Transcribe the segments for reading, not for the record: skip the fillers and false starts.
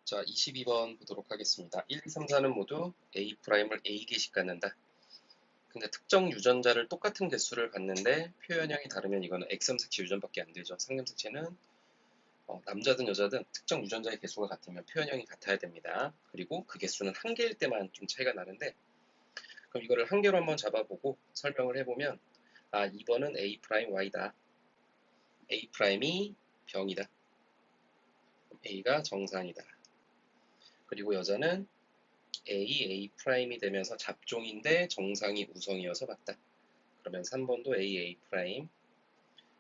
자, 22번 보도록 하겠습니다. 1, 2, 3, 4는 모두 A'을 A개씩 갖는다. 근데 특정 유전자를 똑같은 개수를 갖는데 표현형이 다르면 이거는 X염색체 유전밖에 안 되죠. 상염색체는 남자든 여자든 특정 유전자의 개수가 같으면 표현형이 같아야 됩니다. 그리고 그 개수는 한 개일 때만 좀 차이가 나는데, 그럼 이거를 한 개로 한번 잡아보고 설명을 해보면, 2번은 A'Y다. A'이 병이다. A가 정상이다. 그리고 여자는 A'I 되면서 잡종인데 정상이 우성이어서 맞다. 그러면 3번도 AA',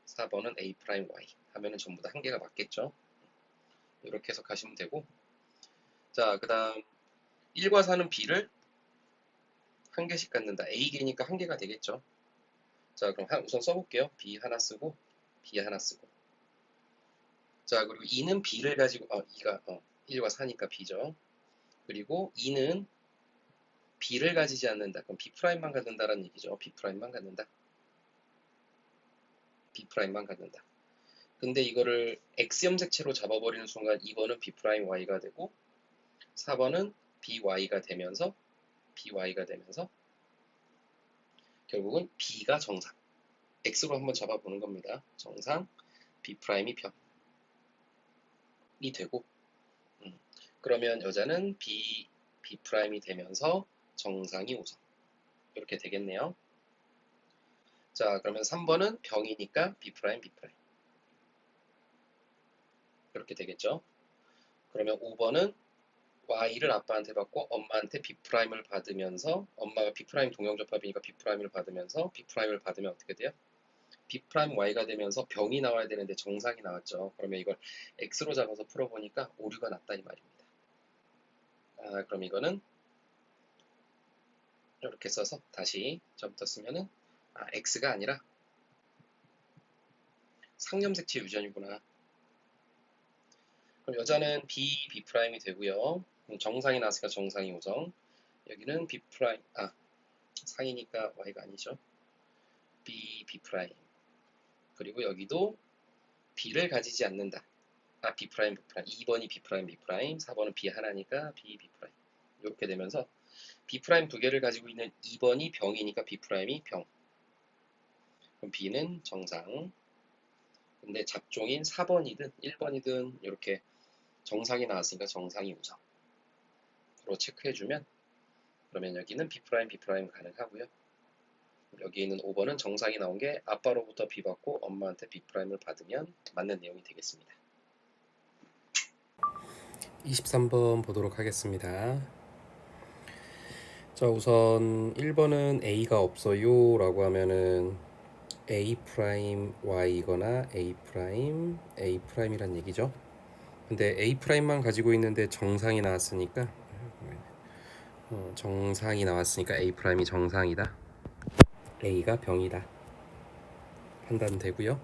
4번은 A'Y 하면은 전부 다 한 개가 맞겠죠. 이렇게 해석하시면 되고, 자, 그 다음 1과 4는 B를 한 개씩 갖는다. A개니까 한 개가 되겠죠. 자, 그럼 우선 써볼게요. B 하나 쓰고 B 하나 쓰고. 자, 그리고 2는 B를 가지고 2가 1과 4니까 B죠. 그리고 2는 B를 가지지 않는다. 그럼 B'만 갖는다라는 얘기죠. B'만 갖는다. B'만 갖는다. 근데 이거를 X염색체로 잡아버리는 순간 2번은 B'Y가 되고 4번은 BY가 되면서 결국은 B가 정상. X로 한번 잡아보는 겁니다. 정상, B'이 병이 되고 그러면 여자는 B'이 되면서 정상이 우성. 이렇게 되겠네요. 자, 그러면 3번은 병이니까 B'. 이렇게 되겠죠. 그러면 5번은 Y를 아빠한테 받고 엄마한테 B'을 받으면서 엄마가 B' 동형접합이니까 B'을 받으면서 B'을 받으면 어떻게 돼요? B'Y가 되면서 병이 나와야 되는데 정상이 나왔죠. 그러면 이걸 X로 잡아서 풀어보니까 오류가 났다 이 말입니다. 그럼 이거는 이렇게 써서 다시 저부터 쓰면은 X가 아니라 상염색체 유전이구나. 그럼 여자는 B'이 되고요. 정상이 나왔으니까 정상이 우성. 여기는 B', 상이니까 Y가 아니죠. B'. 그리고 여기도 B를 가지지 않는다. B'. 2번이 B', 4번은 B 하나니까 B'. 이렇게 되면서 B' 두 개를 가지고 있는 2번이 병이니까 B'이 병. 그럼 B는 정상. 근데 잡종인 4번이든 1번이든 이렇게 정상이 나왔으니까 정상이 우성으로 체크해주면 그러면 여기는 B', 가능하고요. 여기 있는 5번은 정상이 나온 게 아빠로부터 B 받고 엄마한테 B'을 받으면 맞는 내용이 되겠습니다. 23번 보도록 하겠습니다. 자, 우선 1번은 A가 없어요 라고 하면은 A'Y이거나 A'I란 얘기죠. 근데 A'만 가지고 있는데 정상이 나왔으니까 A'이 정상이다. A가 병이다. 판단되고요.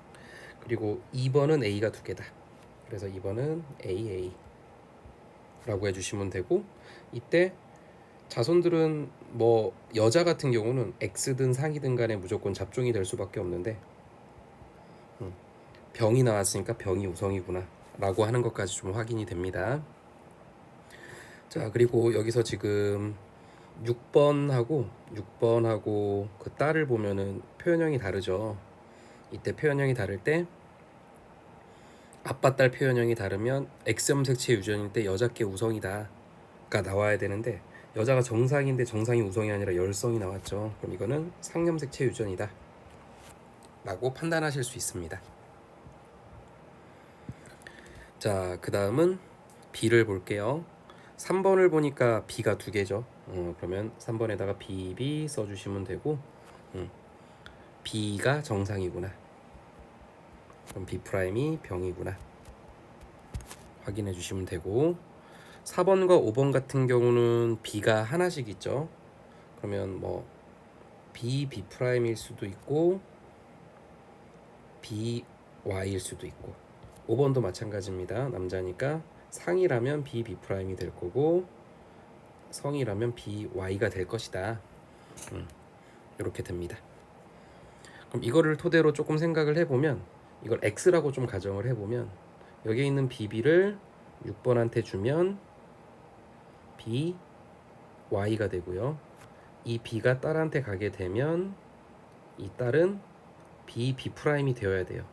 그리고 2번은 A가 두 개다. 그래서 2번은 AA라고 해주시면 되고, 이때 자손들은 뭐 여자 같은 경우는 X든 상이든 간에 무조건 잡종이 될 수밖에 없는데 병이 나왔으니까 병이 우성이구나 라고 하는 것까지 좀 확인이 됩니다. 자, 그리고 여기서 지금 6번하고 그 딸을 보면은 표현형이 다르죠. 이때 표현형이 다를 때 아빠 딸 표현형이 다르면 X염색체 유전일 때 여자께 우성이다가 나와야 되는데 여자가 정상인데 정상이 우성이 아니라 열성이 나왔죠. 그럼 이거는 상염색체 유전이다 라고 판단하실 수 있습니다. 자, 그 다음은 B를 볼게요. 3번을 보니까 B가 두 개죠. 그러면 3번에다가 BB 써주시면 되고 B가 정상이구나. 그럼 B'이 병이구나. 확인해 주시면 되고 4번과 5번 같은 경우는 B가 하나씩 있죠. 그러면 뭐 B'일 수도 있고 BY일 수도 있고 5번도 마찬가지입니다. 남자니까 상이라면 B'이 될 거고 성이라면 BY가 될 것이다. 이렇게 됩니다. 그럼 이거를 토대로 조금 생각을 해보면 이걸 X라고 좀 가정을 해보면 여기 있는 BB를 6번한테 주면 B, Y가 되고요. 이 B가 딸한테 가게 되면 이 딸은 B, B'이 되어야 돼요.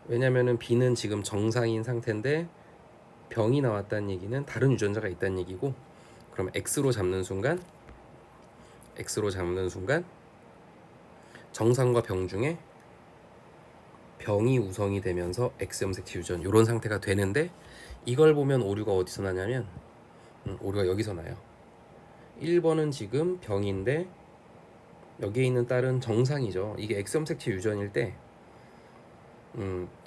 왜냐면은 B는 지금 정상인 상태인데 병이 나왔다는 얘기는 다른 유전자가 있다는 얘기고, 그럼 X로 잡는 순간 정상과 병 중에 병이 우성이 되면서 X염색체 유전 이런 상태가 되는데, 이걸 보면 오류가 어디서 나냐면 오류가 여기서 나요. 1번은 지금 병인데 여기에 있는 딸은 정상이죠. 이게 X염색체 유전일 때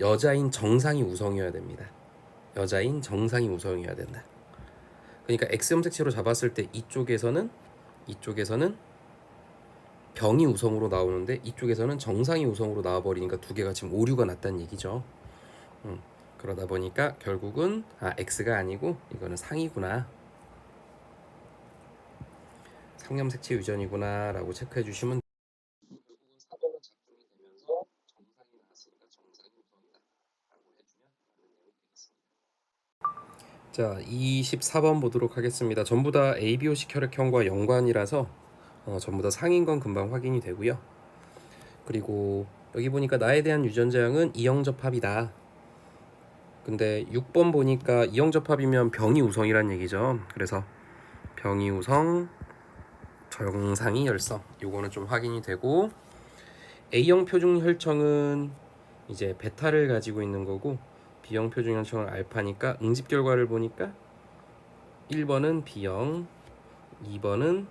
여자인 정상이 우성이어야 됩니다. 여자인 정상이 우성이어야 된다. 그러니까 X염색체로 잡았을 때 이쪽에서는 병이 우성으로 나오는데 이쪽에서는 정상이 우성으로 나와버리니까 두 개가 지금 오류가 났다는 얘기죠. 그러다 보니까 결국은 X가 아니고 이거는 상이구나, 상염색체 유전이구나 라고 체크해 주시면. 결국은 4번은 작동이 되면서 정상이 나왔으니까 정상이 우성이다 라고 해주면 맞는 내용이 되겠습니다. 자, 24번 보도록 하겠습니다. 전부 다 ABOC 혈액형과 연관이라서 전부 다 상인 건 금방 확인이 되고요. 그리고 여기 보니까 나에 대한 유전자형은 이형접합이다. 근데 6번 보니까 이형접합이면 병이 우성이란 얘기죠. 그래서 병이 우성, 정상이 열성, 요거는 좀 확인이 되고, A형 표준 혈청은 이제 베타를 가지고 있는 거고, B형 표준 혈청은 알파니까 응집 결과를 보니까 1번은 B형, 2번은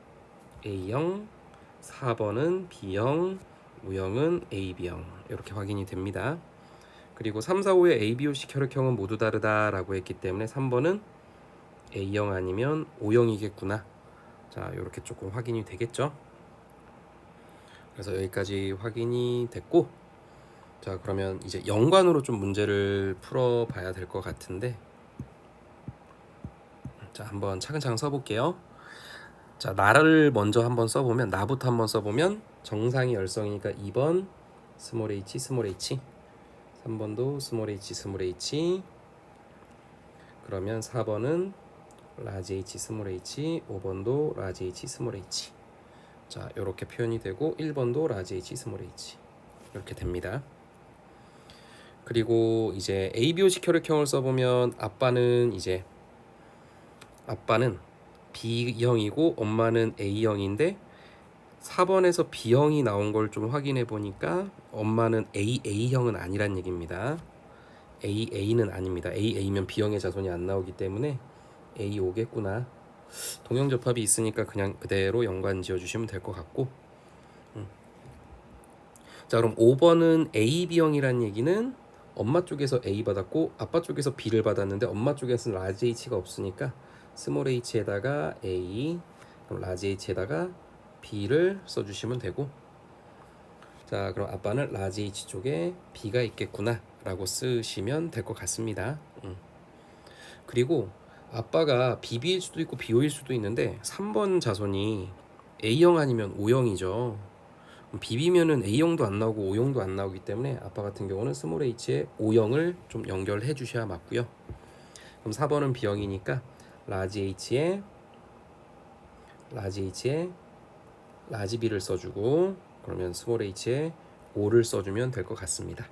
A형, 4번은 B형, 5형은 AB형 이렇게 확인이 됩니다. 그리고 3, 4, 5의 ABOC 혈액형은 모두 다르다라고 했기 때문에 3번은 A형 아니면 O형이겠구나. 자, 이렇게 조금 확인이 되겠죠. 그래서 여기까지 확인이 됐고, 자, 그러면 이제 연관으로 좀 문제를 풀어봐야 될 것 같은데, 자, 한번 차근차근 써볼게요. 자, 나를 먼저 한번 써보면, 나부터 한번 써보면 정상이 열성이니까 2번 스몰 h, 3번도 스몰 h, 그러면 4번은 라지 h, 스몰 h, 5번도 라지 h, 스몰 h. 자, 이렇게 표현이 되고 1번도 라지 h, 스몰 h 이렇게 됩니다. 그리고 이제 ABOC 혈액형을 써보면 아빠는 B형이고 엄마는 A형인데 4번에서 B형이 나온 걸 좀 확인해 보니까 엄마는 AA형은 아니란 얘기입니다. AA는 아닙니다. AA면 B형의 자손이 안 나오기 때문에 A5겠구나. 동형접합이 있으니까 그냥 그대로 연관 지어주시면 될 것 같고, 자, 그럼 5번은 AB형이란 얘기는 엄마 쪽에서 A 받았고 아빠 쪽에서 B를 받았는데 엄마 쪽에서는 라지 H가 없으니까 스몰 h에다가 A, 그럼 라지 h에다가 B를 써주시면 되고, 자, 그럼 아빠는 라지 H 쪽에 B가 있겠구나 라고 쓰시면 될 것 같습니다. 그리고 아빠가 BB일 수도 있고 BO일 수도 있는데 3번 자손이 A형 아니면 O형이죠. B비면은 A형도 안 나오고 O형도 안 나오기 때문에 아빠 같은 경우는 스몰 h에 O형을 좀 연결해 주셔야 맞고요. 그럼 4번은 B형이니까 라지 h에 라지 B를 써주고, 그러면 스몰 h에 O를 써주면 될 것 같습니다.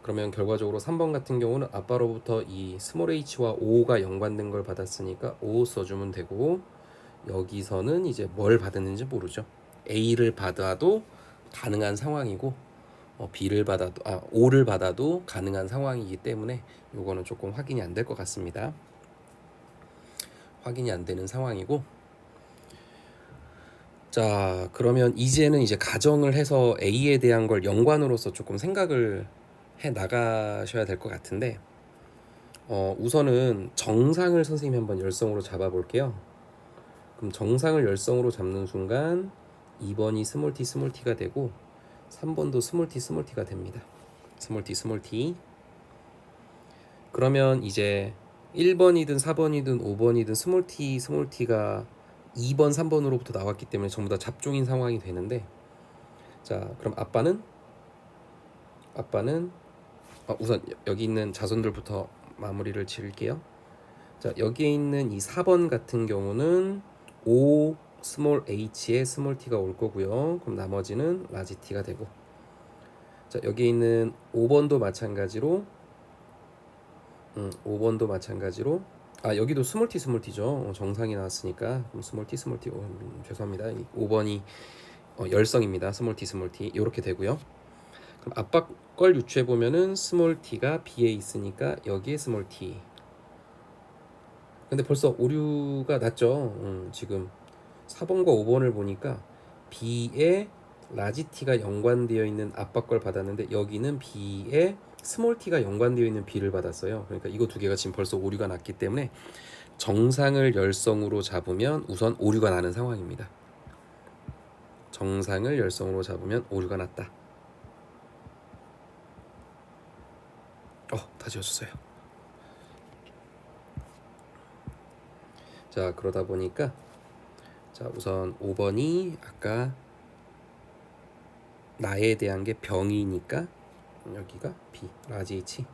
그러면 결과적으로 3번 같은 경우는 아빠로부터 이 스몰 h와 O가 연관된 걸 받았으니까 O 써주면 되고, 여기서는 이제 뭘 받았는지 모르죠. A를 받아도 가능한 상황이고 B를 받아도 O를 받아도 가능한 상황이기 때문에 요거는 조금 확인이 안 될 것 같습니다. 확인이 안 되는 상황이고, 자, 그러면 이제는 이제 가정을 해서 A에 대한 걸 연관으로서 조금 생각을 해 나가셔야 될 것 같은데, 우선은 정상을 선생님이 한번 열성으로 잡아 볼게요. 그럼 정상을 열성으로 잡는 순간 2번이 스몰 t가 되고 3번도 스몰 t가 됩니다. 스몰 t. 그러면 이제 1번이든 4번이든 5번이든 스몰 t가 2번, 3번으로부터 나왔기 때문에 전부 다 잡종인 상황이 되는데, 자, 그럼 아빠는 우선 여기 있는 자손들부터 마무리를 지을게요. 자, 여기에 있는 이 4번 같은 경우는 O 스몰 h에 스몰 t가 올 거고요. 그럼 나머지는 라지 t가 되고, 자, 여기 있는 5번도 마찬가지로 5번도 마찬가지로, 아, 여기도 스몰 t 스몰 t죠. 정상이 나왔으니까 그럼 스몰 t 스몰 t, 죄송합니다. 5번이 열성입니다. 스몰 t 스몰 t 이렇게 되고요. 그럼 아빠 걸 유추해 보면은 스몰 t가 b에 있으니까 여기에 스몰 t. 근데 벌써 오류가 났죠. 지금 4번과 5번을 보니까 b에 라지 t가 연관되어 있는 아빠 걸 받았는데 여기는 b에 스몰 t가 연관되어 있는 b를 받았어요. 그러니까 이거 두 개가 지금 벌써 오류가 났기 때문에 정상을 열성으로 잡으면 우선 오류가 나는 상황입니다. 정상을 열성으로 잡으면 오류가 났다. 다 지워졌어요. 자, 그러다 보니까 자, 우선 5번이 아까 나에 대한 게 병이니까 여기가 B, 라지 H,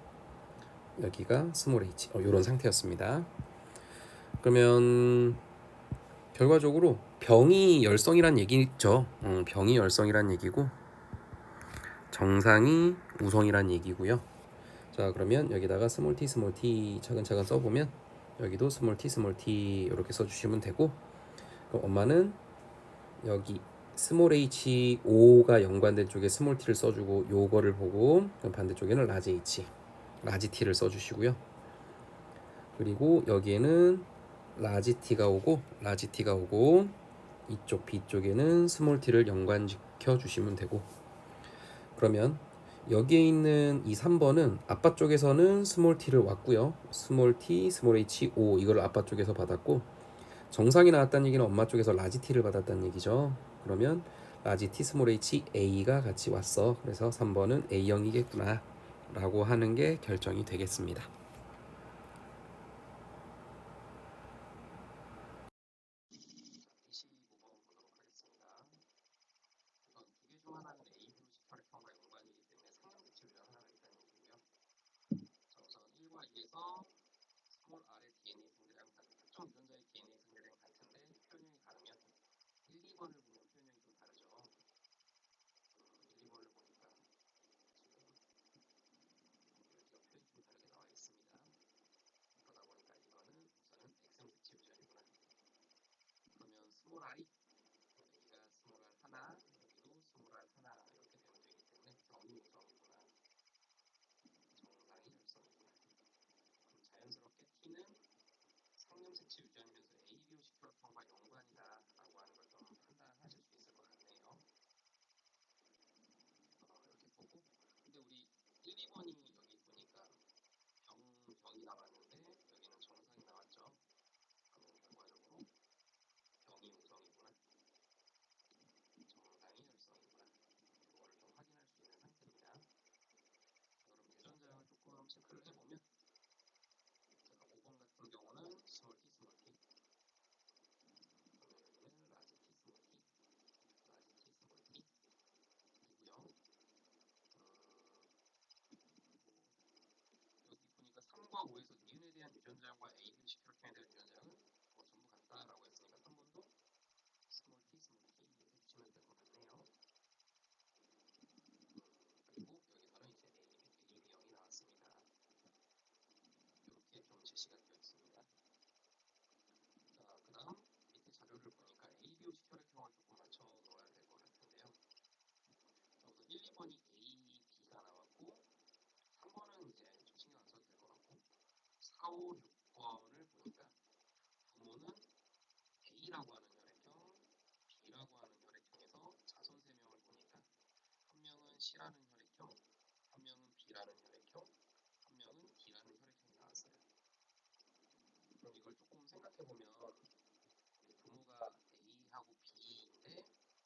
여기가 스몰 H, 이런 상태였습니다. 그러면 결과적으로 병이 열성이란 얘기죠. 병이 열성이란 얘기고 정상이 우성이란 얘기고요. 자, 그러면 여기다가 스몰 t 차근차근 써보면 여기도 스몰 t 이렇게 써주시면 되고, 그럼 엄마는 여기 스몰 h 5가 연관된 쪽에 스몰 t를 써주고 요거를 보고, 그럼 반대쪽에는 라지 h, 라지 t를 써주시고요. 그리고 여기에는 라지 t가 오고 이쪽 B 쪽에는 스몰 t를 연관시켜 주시면 되고, 그러면 여기에 있는 이 3번은 아빠 쪽에서는 스몰 t를 왔고요. 스몰 t, 스몰 h, o 이걸 아빠 쪽에서 받았고, 정상이 나왔다는 얘기는 엄마 쪽에서 라지 t를 받았다는 얘기죠. 그러면 라지 t, 스몰 h, a가 같이 왔어. 그래서 3번은 A형이겠구나 라고 하는 게 결정이 되겠습니다. 25번 보도록 하겠습니다. 우선 두 개 중 하나는 A, B 혈액형과 연관이기 때문에 상형대치 유전 하나가 있다는 얘기고요. 자, 우선 1과 2에서 스몰 r의 DNA 상대량 특정 유전자의 DNA 상대량 같은데 표현형이 다르면 1, 2번을 보면 표현형이 좀 다르죠. 1, 2번을 보니까 지금 여기가 표현이 좀 다르게 나와 있습니다. 그러다 보니까 이거는 우선은 X형대치 유전이구나. 그러면 스몰 r이 여기가 스몰 r 하나, 여기도 스몰 r 하나 이렇게 되면 되기 때문에 병이 우성이구나. 정상이 열성이구나. 그럼 자연스럽게 T는 상념색치 유전이면서 ABO식 혈액형과 연관이다라고 하는 걸 좀 판단하실 수 있을 것 같네요. 이렇게 보고, 근데 우리 1, 2번이 여기 보니까 병이 나왔는데 여기는 정상이 나왔죠. 그러면 결과적으로 병이 우성이구나, 정상이 열성이구나, 이걸 좀 확인할 수 있는 상태입니다. 그럼 유전자를 조금 체크를 해보면, 제가 5번 같은 경우는 스몰 t, 스몰 t, 그러면 여기는 라지 t, 스몰 t, 라지 t, 스몰 t 이고요. 여기 보니까 3과 5에서 니은에 대한 유전자형과 AB식 혈액형에 대한 유전자형은 전부 같다라고 했으니까 3번도 스몰 t, 스몰 t 이렇게 치면 될 것 같네요. 그리고 여기서는 이제 AB형이 나왔습니다. 이렇게 좀 제시가 되어 있습니다. 자, 그 다음 밑에 자료를 보니까 AB식 혈액형을 조금 맞춰 놓아야 될 것 같은데요. 우선 1, 2번이 A, B가 나왔고 3번은 이제 좀 신경 안 써도 될 것 같고, 4, 5, 6번을 보니까 부모는 A라고 하는 혈액형, B라고 하는 혈액형에서 자손 3명을 보니까 한 명은 C라는 혈액형, 한 명은 B라는 혈액형, 한 명은 D라는 혈액형이 나왔어요. 그럼 이걸 조금 생각해보면 부모가 A하고 B인데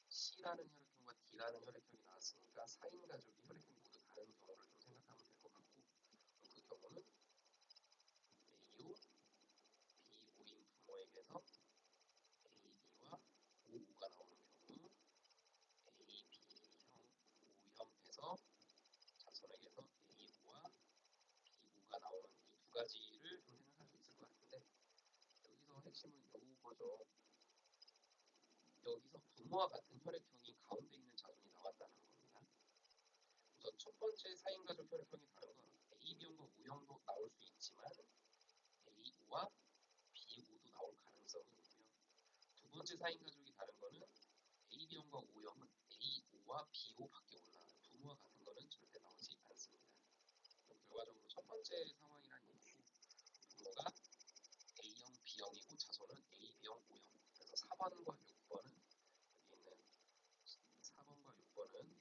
C라는 혈액형과 D라는 혈액형이 나왔으니까 4인 가족이 혈액형이 모두 다른 경우를 좀 생각하면 될 것 같고, 그 경우는 AO, B5인 부모에게서 AB와 OO가 나오는 경우, AB형, O형에서 자손에게서 A5와 B5가 나오는 이 두 가지를 좀 생각할 수 있을 것 같은데, 핵심은 요거죠. 여기서 부모와 같은 혈액형이 가운데 있는 자손이 나왔다는 겁니다. 우선 첫 번째 사인가족 혈액형이 다른 건 AB형과 O형도 나올 수 있지만 A5와 B5도 나올 가능성이 있고요. 두 번째 사인가족이 다른 거는 AB형과 O형은 A5와 B5밖에 올라가요. 부모와 같은 거는 절대 나오지 않습니다. 결과적으로 첫 번째 상황이란 얘기고 부모가 A형, B형이고 자손은 A, B형, O형. 그래서 4번과 6번은 여기 있는 4번과 6번은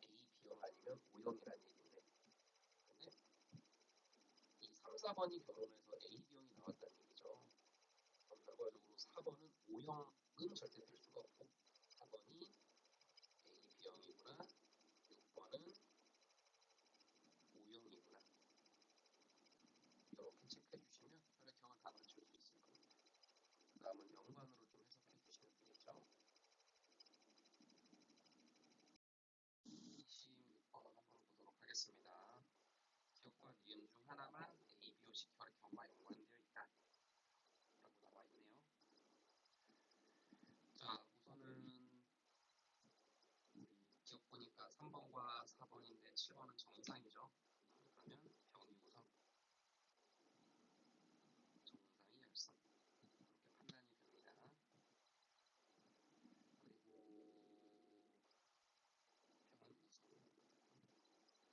A, B형 아니면 O형이라는 얘기인데 근데 이 3, 4번이 결혼해서 A, B형이 나왔다는 얘기죠. 그럼 결과적으로 4번은 O형은 절대 될 수가 없고 4번이 A, B형이구나 6번은 O형이구나 이렇게 체크해 주시면 혈액형을 다 맞출 수 있을 겁니다. 그 다음은 연관으로 좀 해석해 주시면 되겠죠. 26번 한번 보도록 하겠습니다. 기억과 니은 중 하나만 A, B호식 혈액형과 연관되어 있다 라고 나와 있네요. 자, 우선은 기억 보니까 3번과 4번인데 7번은 정상이죠. 그러면 병이 우선 정상이 열선 이렇게 판단이 됩니다. 그리고 병은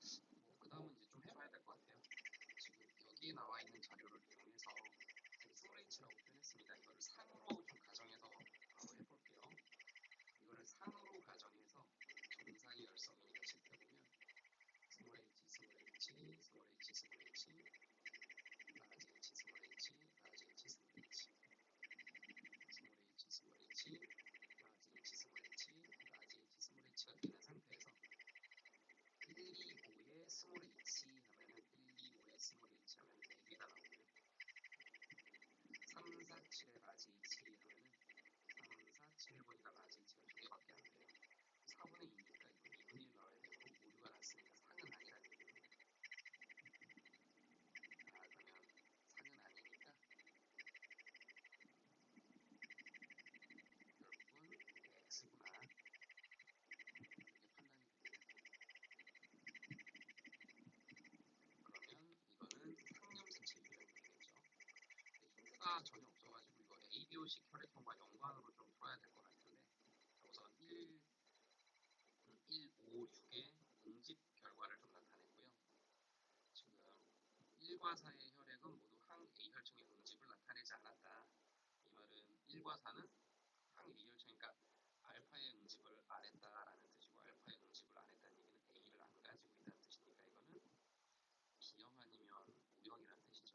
우선 그 다음은 이제 좀 해봐야 될 것 같아요. 지금 여기에 나와 있는 자료를 이용해서 스몰 h라고 표현했습니다. 이거를 상으로 좀 가정해서 해볼게요. 이거를 상으로 가정해서 정상이 열성이니까 칠해보면 스몰 h, 스몰 h, 스몰 h, 스몰 h, 라지 h, 스몰 h, 라지 h, 스몰 h, 스몰 h, 스몰 h, 라지 h, 스몰 h, 라지 h, 스몰 h가 되는 상태에서 125에 스몰 h 하면은 125에 스몰 h 하면 4개가 나오고요. 347에 라지 h 하면은 347 보니까 라지 h가 2개밖에 안 돼요. 4분의 2니까 이거 2분의 1 나와야 되고 오류가 났으니까 상은 아니라는 얘기입니다. 그러면 상은 아니니까 결국은 이게 x구나 이렇게 판단이 됩니다. 그러면 이거는 상염색체 유전이 되겠죠. 힌트가 전혀 없어가지고 이거 ABO식 혈액형과 연관으로 좀 풀어야 될 것 같은데 우선 1, 5, 6의 응집 결과를 좀 나타냈고요. 지금 1과 4의 혈액은 모두 항 A혈청의 응집을 나타내지 않았다. 이 말은 1과 4는 항 A혈청이니까 알파의 응집을 안 했다라는 뜻이고 알파의 응집을 안 했다는 얘기는 A를 안 가지고 있다는 뜻이니까 이거는 B형 아니면 O형이라는 뜻이죠.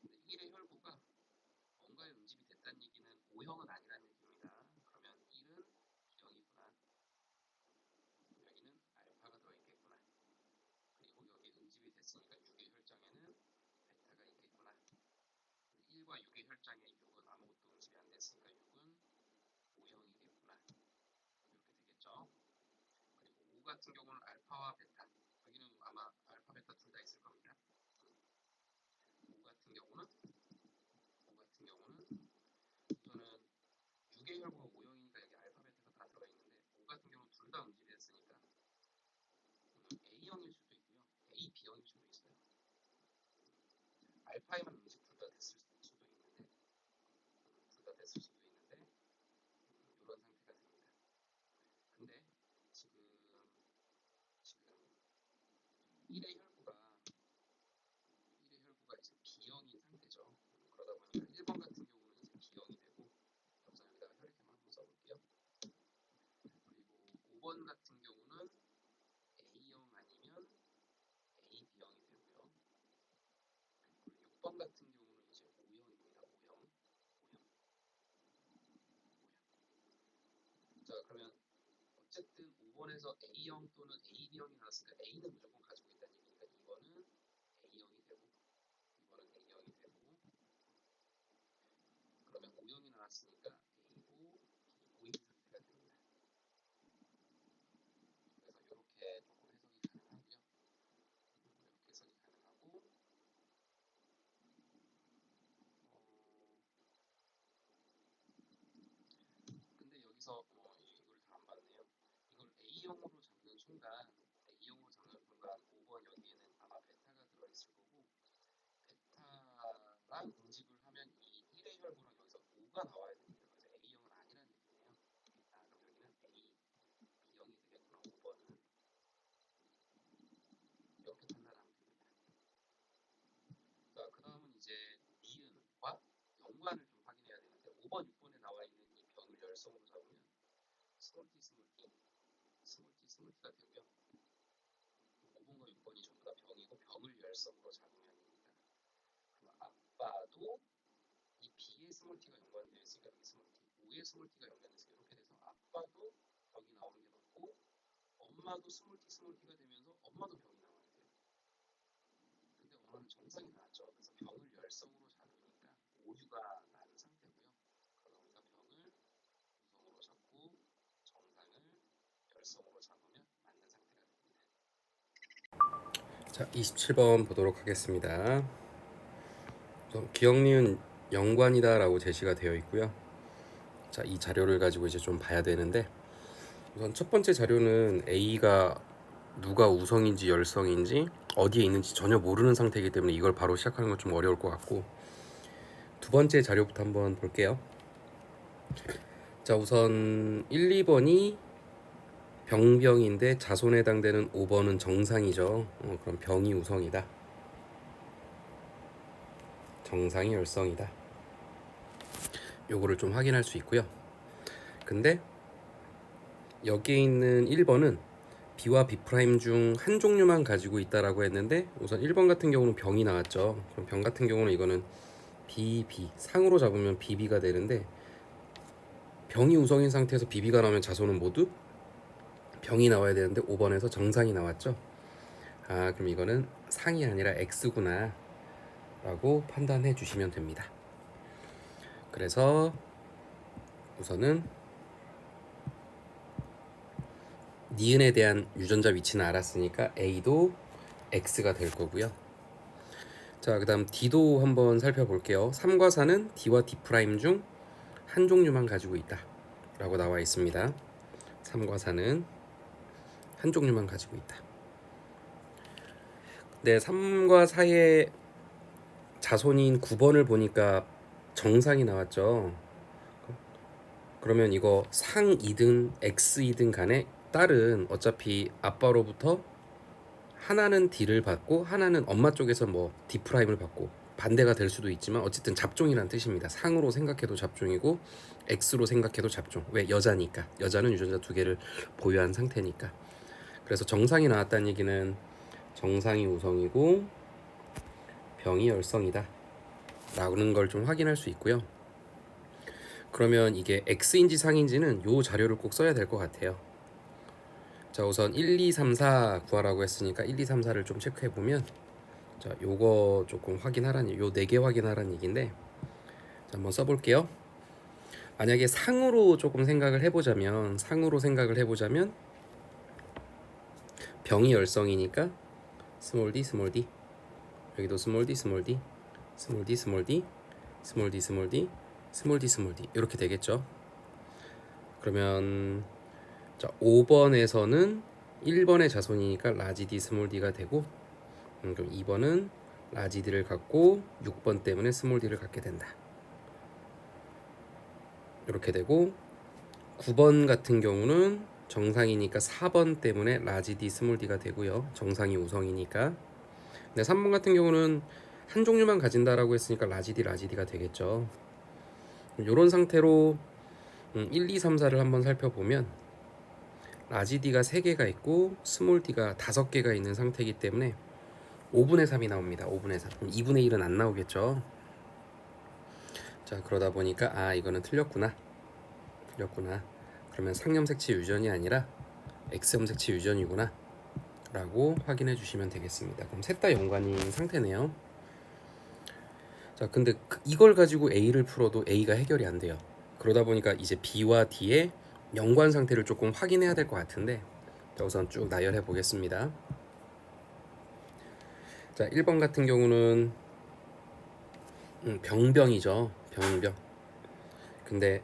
근데 1의 혈구가 뭔가에 응집이 됐다는 얘기는 O형은 아니라는 얘기입니다. 그러면 1은 B형이구나. 여기는 알파가 들어있겠구나. 그리고 여기 응집이 됐으니까 6의 혈장에는 베타가 있겠구나. 1과 6의 혈장에 6은 아무것도 응집이 안 됐으니까 6은 O형이겠구나. 이렇게 되겠죠. 그리고 O 같은 경우는 알파와 베타. 여기는 아마 알파, 베타 둘 다 있을 겁니다. O 같은 경우는 우선은 6의 혈구가 O형이니까 여기 알파, 베타가 다 들어있는데 O 같은 경우는 둘 다 응집이 됐으니까 A형일 수도 있고요. A, B형일 수도 있어요. 알파에만 응집 둘 다 됐을 수도 있는데 이런 상태가 됩니다. 근데 지금 1의 혈구가 이제 B형인 상태죠. 그러다 보니까 1번 같은 경우는 이제 B형이 되고 그래서 여기다가 혈액형 한번 써볼게요. 그리고 5번 같은 경우는 A형 아니면 AB형이 되고요. 그리고 6번 같은 경우는 이제 O형입니다. O형. 자, 그러면 어쨌든 5번에서 A형 또는 AB형이 나왔으니까 A는 무조건 가지고 있다는 얘기니까 2번은 A형이 되고 2번은 A형이 되고 그러면 O형이 나왔으니까 A고 B고인 상태가 됩니다. 그래서 이렇게 조금 해석이 가능하고요. 이렇게 해석이 가능하고 여기서 이걸 다 안 봤네요. 이걸 A형으로 잡는 순간 5번 여기에는 아마 베타가 들어있을 거고 베타랑 응집을 하면 이 1의 혈구랑 여기서 5가 나와야 됩니다. 그래서 A형은 아니라는 얘기네요. 그럼 여기는 B형이 되겠구나. 5번은 이렇게 판단하면 됩니다. 자, 그 다음은 이제 니은과 연관을 좀 확인해야 되는데 5번, 6번에 나와 있는 이 병을 열성으로 잡으면 스몰티가 되고요. 5번과 6번이 전부 다 병이고 병을 열성으로 잡으면입니다. 그럼 아빠도 이 B의 스몰티가 연관되어 있으니까 여기 스몰티, 5의 스몰티가 연관되어 있으니까 이렇게 돼서 아빠도 병이 나오는 게 맞고 엄마도 스몰티가 되면서 엄마도 병이 나와야 돼요. 근데 엄마는 정상이 나왔죠. 그래서 병을 열성으로 잡으니까 오류가 나는 상태고요. 그러다 보니까 병을 우성으로 잡고 정상을 열성으로 잡으면 맞는 상태가 됩니다. 자, 27번 보도록 하겠습니다. 기억 니은 연관이다라고 제시가 되어 있고요. 자, 이 자료를 가지고 이제 좀 봐야 되는데 우선 첫 번째 자료는 A가 누가 우성인지 열성인지 어디에 있는지 전혀 모르는 상태이기 때문에 이걸 바로 시작하는 건 좀 어려울 것 같고, 두 번째 자료부터 한번 볼게요. 자, 우선 1, 2번이 병인데 자손에 해당되는 5번은 정상이죠. 그럼 병이 우성이다. 정상이 열성이다. 요거를 좀 확인할 수 있고요. 근데 여기에 있는 1번은 B와 B' 중 한 종류만 가지고 있다라고 했는데 우선 1번 같은 경우는 병이 나왔죠. 그럼 병 같은 경우는 이거는 BB, 상으로 잡으면 BB가 되는데 병이 우성인 상태에서 BB가 나오면 자손은 모두 병이 나와야 되는데 5번에서 정상이 나왔죠. 아, 그럼 이거는 상이 아니라 X구나 라고 판단해 주시면 됩니다. 그래서 우선은 니은에 대한 유전자 위치는 알았으니까 A도 X가 될 거고요. 자, 그 다음 D도 한번 살펴볼게요. 3과 4는 D와 D' 중 한 종류만 가지고 있다 라고 나와 있습니다. 3과 4는 한 종류만 가지고 있다. 네, 3과 4의 자손인 9번을 보니까 정상이 나왔죠. 그러면 이거 상이든 X이든 간에 딸은 어차피 아빠로부터 하나는 D를 받고 하나는 엄마 쪽에서 뭐 D'를 받고 반대가 될 수도 있지만 어쨌든 잡종이란 뜻입니다. 상으로 생각해도 잡종이고 X로 생각해도 잡종. 왜? 여자니까. 여자는 유전자 두 개를 보유한 상태니까. 그래서 정상이 나왔다는 얘기는 정상이 우성이고 병이 열성이다 라는 걸 좀 확인할 수 있고요. 그러면 이게 X인지 상인지는 요 자료를 꼭 써야 될 것 같아요. 자, 우선 1, 2, 3, 4 구하라고 했으니까 1, 2, 3, 4를 좀 체크해 보면, 자, 요거 조금 확인하라는, 요 4개 확인하라는 얘기인데, 자, 한번 써볼게요. 만약에 상으로 조금 생각을 해보자면 병이 열성이니까 스몰 d 스몰 d, 여기도 스몰 d 스몰 d 스몰 d 스몰 d 스몰 d 스몰 d 스몰 d 스몰 d 이렇게 되겠죠. 그러면 자, 5번에서는 1번의 자손이니까 라지 d 스몰 d가 되고, 그럼 2번은 라지 d를 갖고 6번 때문에 스몰 d를 갖게 된다. 이렇게 되고 9번 같은 경우는 정상이니까 4번 때문에 라지 d 스몰 d가 되고요. 정상이 우성이니까. 근데 3번 같은 경우는 한 종류만 가진다라고 했으니까 라지 d가 되겠죠. 이런 상태로 1, 2, 3, 4를 한번 살펴보면 라지 d가 3개가 있고 스몰 d가 5개가 있는 상태이기 때문에 5분의 3이 나옵니다. 5분의 3. 그럼 2분의 1은 안 나오겠죠. 자, 그러다 보니까 아, 이거는 틀렸구나. 그러면 상염색치 유전이 아니라 X염색치 유전이구나 라고 확인해 주시면 되겠습니다. 그럼 셋 다 연관인 상태네요. 자, 근데 이걸 가지고 A를 풀어도 A가 해결이 안 돼요. 그러다 보니까 이제 B와 D의 연관 상태를 조금 확인해야 될 것 같은데, 자, 우선 쭉 나열해 보겠습니다. 자, 1번 같은 경우는 병이죠. 병. 근데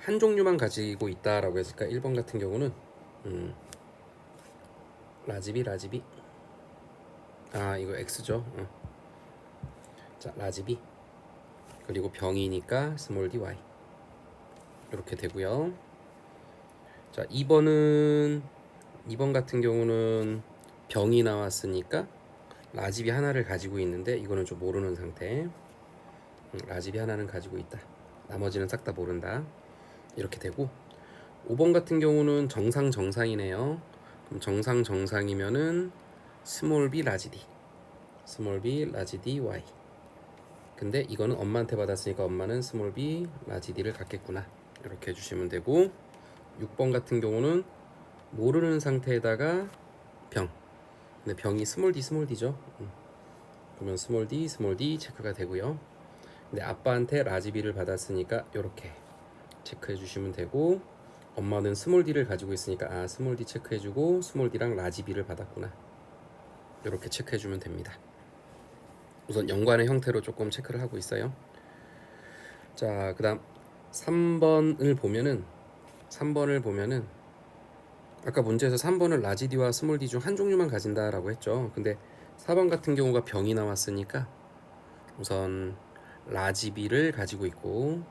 한 종류만 가지고 있다라고 했을까? 1번 같은 경우는 라지비 이거 X죠. 자, 라지비 그리고 병이니까 스몰 d y 이렇게 되고요. 자, 2번 같은 경우는 병이 나왔으니까 라지비 하나를 가지고 있는데 이거는 좀 모르는 상태. 라지비 하나는 가지고 있다. 나머지는 싹 다 모른다. 이렇게 되고 5번 같은 경우는 정상이네요. 그럼 정상이면은 스몰 b 라지 d 스몰 b 라지 d y. 근데 이거는 엄마한테 받았으니까 엄마는 스몰 b 라지 d를 갖겠구나. 이렇게 해주시면 되고 6번 같은 경우는 모르는 상태에다가 병. 근데 병이 스몰 d죠. 그러면 스몰 d 체크가 되고요. 근데 아빠한테 라지 b를 받았으니까 이렇게 체크해 주시면 되고 엄마는 스몰 d를 가지고 있으니까 스몰 d 체크해 주고 스몰 d랑 라지 b를 받았구나. 이렇게 체크해 주면 됩니다. 우선 연관의 형태로 조금 체크를 하고 있어요. 자, 그다음 3번을 보면은 아까 문제에서 3번은 라지 d와 스몰 d 중 한 종류만 가진다라고 했죠. 근데 4번 같은 경우가 병이 나왔으니까 우선 라지 b를 가지고 있고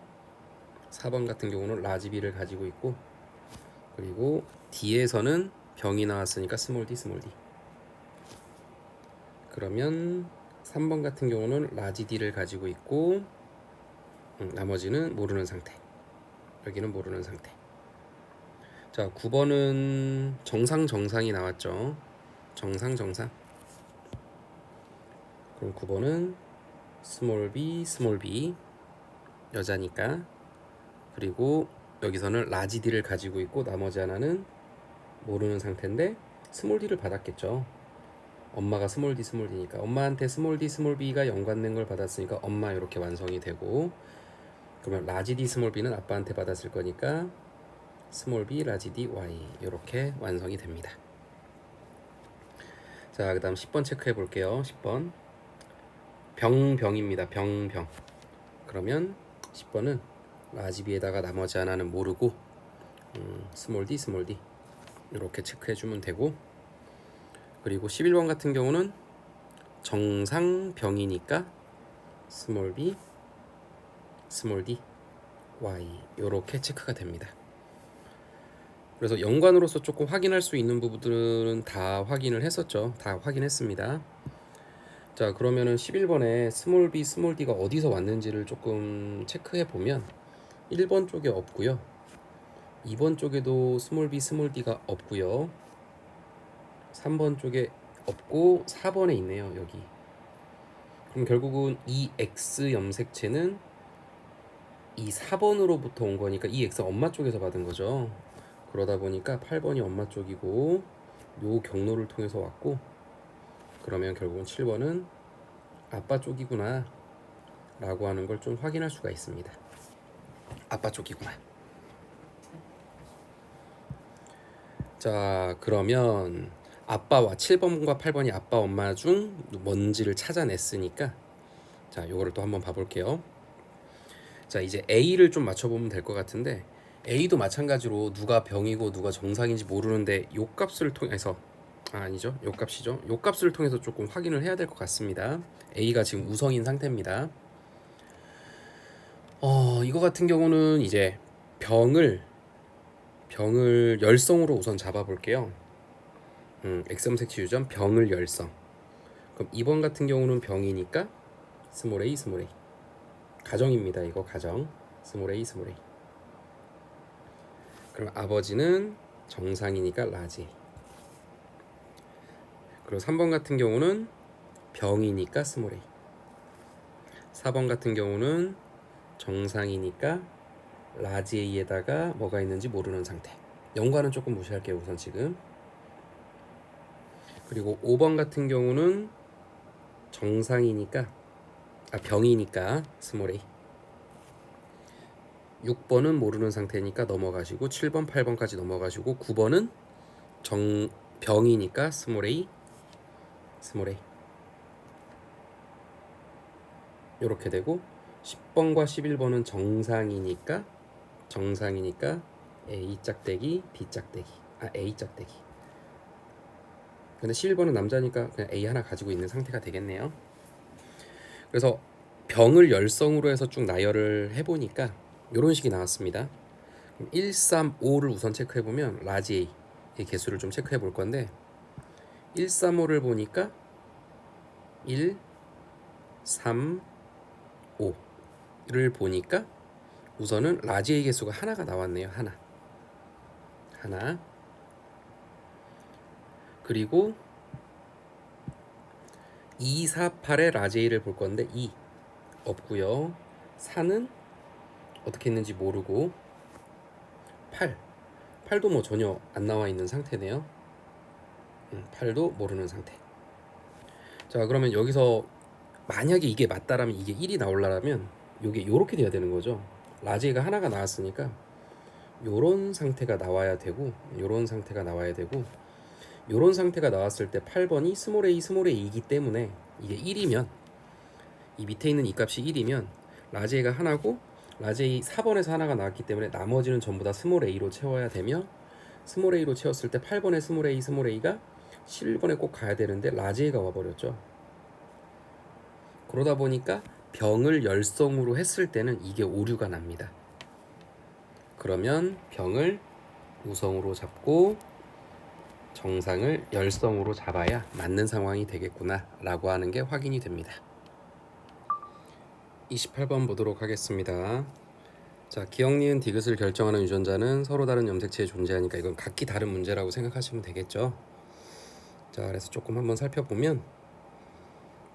4번 같은 경우는 라지 b를 가지고 있고 그리고 D에서는 병이 나왔으니까 스몰 d 그러면 3번 같은 경우는 라지 D를 가지고 있고 나머지는 모르는 상태. 여기는 모르는 상태. 자, 9번은 정상이 나왔죠. 정상. 그럼 9번은 스몰 b 여자니까 그리고 여기서는 라지 D를 가지고 있고 나머지 하나는 모르는 상태인데 스몰 D를 받았겠죠. 엄마가 스몰 D니까 엄마한테 스몰 B가 연관된 걸 받았으니까 엄마 이렇게 완성이 되고 그러면 라지 D 스몰 B는 아빠한테 받았을 거니까 스몰 B 라지 D Y 이렇게 완성이 됩니다. 자, 그다음 10번 체크해 볼게요. 10번 병입니다. 병. 그러면 10번은 라지 B에다가 나머지 하나는 모르고 스몰 D 이렇게 체크해 주면 되고 그리고 11번 같은 경우는 정상병이니까 스몰 b 스몰 d y 이렇게 체크가 됩니다. 그래서 연관으로서 조금 확인할 수 있는 부분들은 다 확인을 했었죠. 다 확인했습니다. 자, 그러면은 11번에 스몰 b 스몰 d가 어디서 왔는지를 조금 체크해 보면 1번 쪽에 없고요. 2번 쪽에도 스몰 b 스몰 d가 없고요. 3번 쪽에 없고 4번에 있네요. 여기. 그럼 결국은 이 X 염색체는 이 4번으로부터 온 거니까 이 X가 엄마 쪽에서 받은 거죠. 그러다 보니까 8번이 엄마 쪽이고 요 경로를 통해서 왔고 그러면 결국은 7번은 아빠 쪽이구나 라고 하는 걸 좀 확인할 수가 있습니다. 아빠 쪽이구나. 자, 그러면 아빠와 7번과 8번이 아빠 엄마 중 뭔지를 찾아냈으니까 자, 요거를 또 한번 봐볼게요. 자, 이제 A를 좀 맞춰보면 될 것 같은데 A도 마찬가지로 누가 병이고 누가 정상인지 모르는데 요 값을 통해서 아니죠, 요 값이죠. 요 값을 통해서 조금 확인을 해야 될 것 같습니다. A가 지금 우성인 상태입니다. 이거 같은 경우는 이제 병을 열성으로 우선 잡아볼게요. X염색치 유전 병을 열성. 그럼 2번 같은 경우는 병이니까 스몰 a 가정입니다. 이거 가정 스몰 a 그럼 아버지는 정상이니까 라지. 그리고 3번 같은 경우는 병이니까 스몰 a. 4번 같은 경우는 정상이니까 라지 a에다가 뭐가 있는지 모르는 상태. 연관은 조금 무시할게요. 우선 지금. 그리고 5번 같은 경우는 정상이니까 병이니까 스몰 a. 6번은 모르는 상태니까 넘어가시고 7번, 8번까지 넘어가시고 9번은 병이니까 스몰 a 이렇게 되고 10번과 11번은 정상이니까 정상이니까 A 짝대기 B 짝대기 A 짝대기. 근데 실버는 남자니까 그냥 A 하나 가지고 있는 상태가 되겠네요. 그래서 병을 열성으로 해서 쭉 나열을 해보니까 이런 식이 나왔습니다. 1, 3, 5를 우선 체크해보면 라지 A의 개수를 좀 체크해 볼 건데 1, 3, 5를 보니까 1, 3, 5를 보니까 우선은 라지 A 개수가 하나가 나왔네요. 하나. 그리고 2, 4, 8의 라지 A를 볼 건데 2 없고요. 4는 어떻게 했는지 모르고 8도 뭐 전혀 안 나와 있는 상태네요. 8도 모르는 상태. 자, 그러면 여기서 만약에 이게 맞다라면 이게 1이 나오려면 이게 요렇게 돼야 되는 거죠. 라지가 하나가 나왔으니까 요런 상태가 나와야 되고 요런 상태가 나와야 되고 요런 상태가 나왔을 때 8번이 스몰 a 2이기 때문에 이게 1이면 이 밑에 있는 이 값이 1이면 라지 a가 하나고 라지 a 4번에서 하나가 나왔기 때문에 나머지는 전부 다 스몰 a로 채워야 되며 스몰 a로 채웠을 때 8번의 스몰 a가 11번에 꼭 가야 되는데 라지 a가 와버렸죠. 그러다 보니까 병을 열성으로 했을 때는 이게 오류가 납니다. 그러면 병을 우성으로 잡고 정상을 열성으로 잡아야 맞는 상황이 되겠구나 라고 하는 게 확인이 됩니다. 28번 보도록 하겠습니다. 자, 기억, 니은, 디귿을 결정하는 유전자는 서로 다른 염색체에 존재하니까 이건 각기 다른 문제라고 생각하시면 되겠죠. 자, 그래서 조금 한번 살펴보면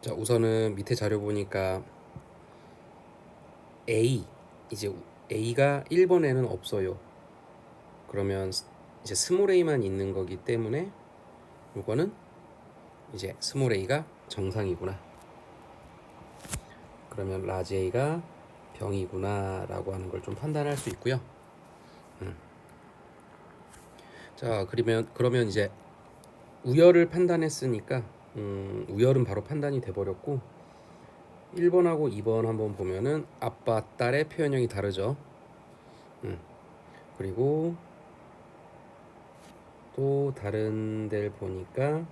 자, 우선은 밑에 자료 보니까 이제 A가 1번에는 없어요. 그러면 이제 스몰 a만 있는 거기 때문에 이거는 이제 스몰 a가 정상이구나. 그러면 라지 a가 병이구나 라고 하는 걸 좀 판단할 수 있고요. 자, 그러면 이제 우열을 판단했으니까 우열은 바로 판단이 돼버렸고 1번하고 2번 한번 보면은 아빠 딸의 표현형이 다르죠. 그리고 또 다른 데를 보니까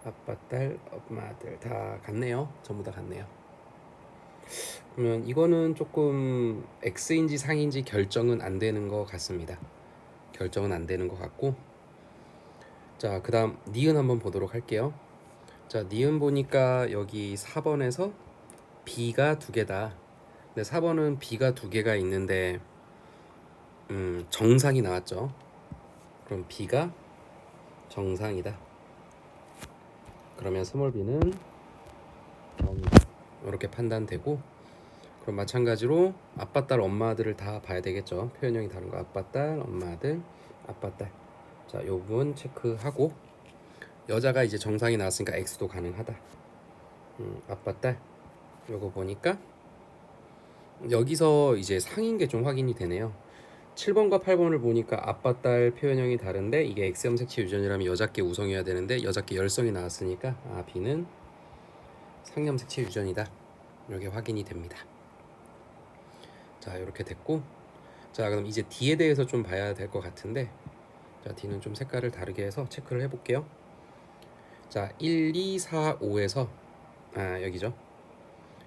아빠, 딸, 엄마, 아들 다 같네요. 전부 다 같네요. 그러면 이거는 조금 X인지 상인지 결정은 안 되는 것 같습니다. 결정은 안 되는 것 같고 자, 그 다음 니은 한번 보도록 할게요. 자, 니은 보니까 여기 4번에서 B가 두 개다. 근데 4번은 B가 두 개가 있는데 정상이 나왔죠. 그럼 B가 정상이다. 그러면 스몰 b는 0이다. 이렇게 판단되고 그럼 마찬가지로 아빠, 딸, 엄마, 아들을 다 봐야 되겠죠. 표현형이 다른 거 아빠, 딸, 엄마, 아들, 아빠, 딸. 자, 요 부분 체크하고 여자가 이제 정상이 나왔으니까 X도 가능하다. 아빠, 딸. 요거 보니까 여기서 이제 상인 게 좀 확인이 되네요. 7번과 8번을 보니까 아빠, 딸 표현형이 다른데 이게 X염색체 유전이라면 여자께 우성이어야 되는데 여자께 열성이 나왔으니까 B는 상염색체 유전이다. 이렇게 확인이 됩니다. 자, 이렇게 됐고 자, 그럼 이제 D에 대해서 좀 봐야 될 것 같은데 자, D는 좀 색깔을 다르게 해서 체크를 해볼게요. 자, 1, 2, 4, 5에서 여기죠.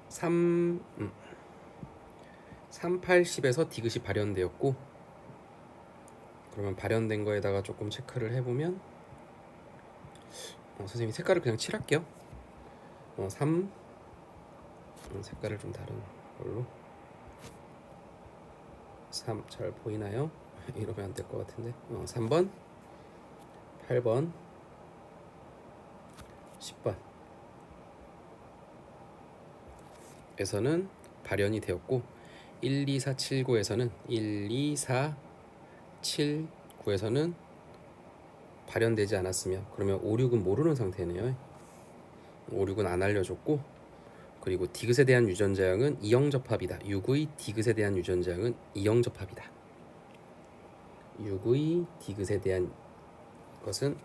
3, 8, 10에서 디귿이 발현되었고 그러면 발현된 거에다가 조금 체크를 해보면 선생님이 색깔을 그냥 칠할게요. 3 색깔을 좀 다른 걸로 3 잘 보이나요? 이러면 안 될 것 같은데 3번 8번 10번 에서는 발현이 되었고 1, 2, 4, 7, 9에서는 1, 2, 4, 7, 9에서는 발현되지 않았으며 그러면 5, 6은 모르는 상태네요. 5, 6은 안 알려줬고 그리고 디귿에 대한 유전자형은 이형접합이다. 6의 디귿에 대한 유전자형은 이형접합이다. 6의 디귿에 대한 것은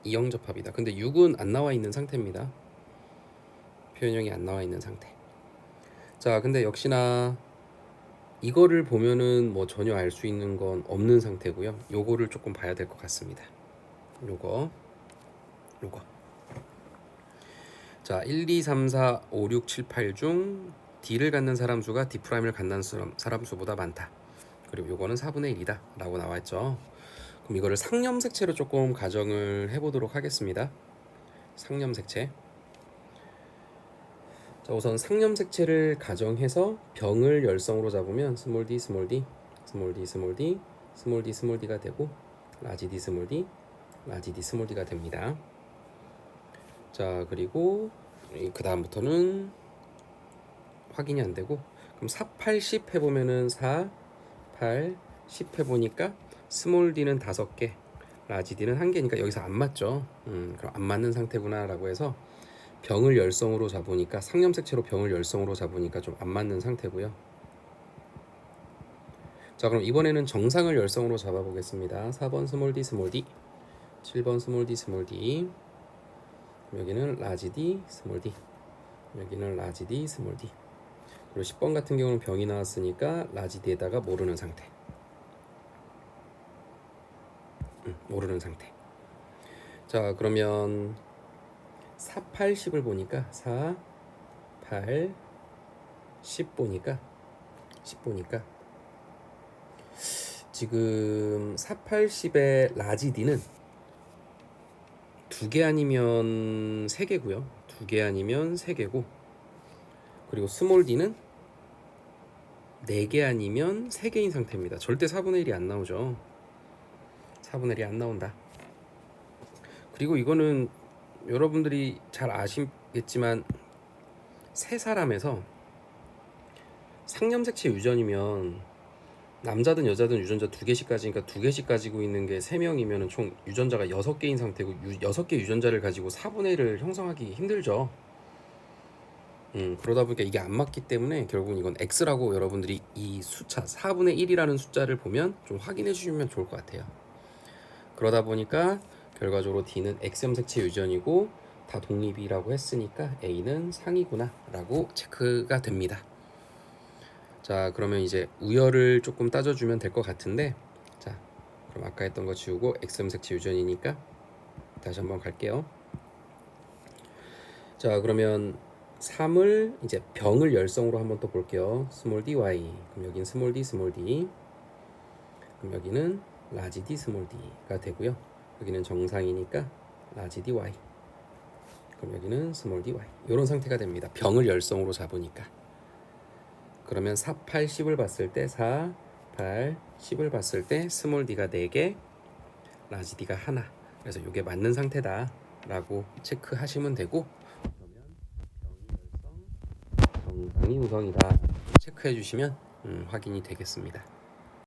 이형접합이다. 근데 6은 안 나와 있는 상태입니다. 표현형이 안 나와 있는 상태. 자, 근데 역시나 이거를 보면은 뭐 전혀 알 수 있는 건 없는 상태고요. 요거를 조금 봐야 될 것 같습니다. 요거. 자, 1, 2, 3, 4, 5, 6, 7, 8 중 D를 갖는 사람 수가 D'를 갖는 사람 수보다 많다. 그리고 요거는 4분의 1이다 라고 나와있죠. 그럼 이거를 상념색채로 조금 가정을 해보도록 하겠습니다. 상념색채. 자, 우선 상념색채를 가정해서 병을 열성으로 잡으면 스몰 d, 스몰 d, 스몰 d, 스몰 d, 스몰 d, 스몰 d가 되고 라지 d, 스몰 d, 라지 d, 스몰 d가 됩니다. 자, 그리고 그 다음부터는 확인이 안 되고, 그럼 4, 8, 10 해보면은 4, 8, 10 해보니까 스몰 d는 5개, 라지 d는 1개니까 여기서 안 맞죠. 그럼 안 맞는 상태구나 라고 해서 병을 열성으로 잡으니까, 상념색채로 병을 열성으로 잡으니까 좀 안 맞는 상태고요. 자, 그럼 이번에는 정상을 열성으로 잡아보겠습니다. 4번 스몰 d, 스몰 d, 7번 스몰 d, 스몰 d, 여기는 라지 d, 스몰 d, 여기는 라지 d, 스몰 d. 그리고 10번 같은 경우는 병이 나왔으니까 라지 d에다가 모르는 상태. 모르는 상태. 자, 그러면 4, 8, 10을 보니까 4, 8, 10 보니까 지금 4, 8, 10의 라지 d는 2개 아니면 3개고요. 2개 아니면 3개고, 그리고 스몰 d는 4개 아니면 3개인 상태입니다. 절대 4분의 1이 안 나오죠. 4분의 1이 안 나온다. 그리고 이거는 여러분들이 잘 아시겠지만 세 사람에서 상념색채 유전이면 남자든 여자든 유전자 2개씩 가지니까 2개씩 가지고 있는 게 3명이면 총 유전자가 6개인 상태고 6개 유전자를 가지고 4분의 1을 형성하기 힘들죠. 그러다 보니까 이게 안 맞기 때문에 결국은 이건 X라고, 여러분들이 이 숫자 4분의 1이라는 숫자를 보면 좀 확인해 주시면 좋을 것 같아요. 그러다 보니까 결과적으로 D는 X형 색채 유전이고 다 독립이라고 했으니까 A는 상이구나 라고 체크가 됩니다. 자, 그러면 이제 우열을 조금 따져주면 될 것 같은데, 자, 그럼 아까 했던 거 지우고 X형 색채 유전이니까 다시 한번 갈게요. 자, 그러면 3을 이제 병을 열성으로 한번 또 볼게요. 스몰 dy. 그럼 여기는 스몰 d, 스몰 d. 그럼 여기는 라지 d, 스몰 d가 되고요. 여기는 정상이니까 라지 dy. 그럼 여기는 스몰 dy. 이런 상태가 됩니다. 병을 열성으로 잡으니까. 그러면 4, 8, 10을 봤을 때 4, 8, 10을 봤을 때 스몰 d가 4개, 라지 d가 하나. 그래서 이게 맞는 상태다 라고 체크하시면 되고, 정상이 우성이다 체크해 주시면 확인이 되겠습니다.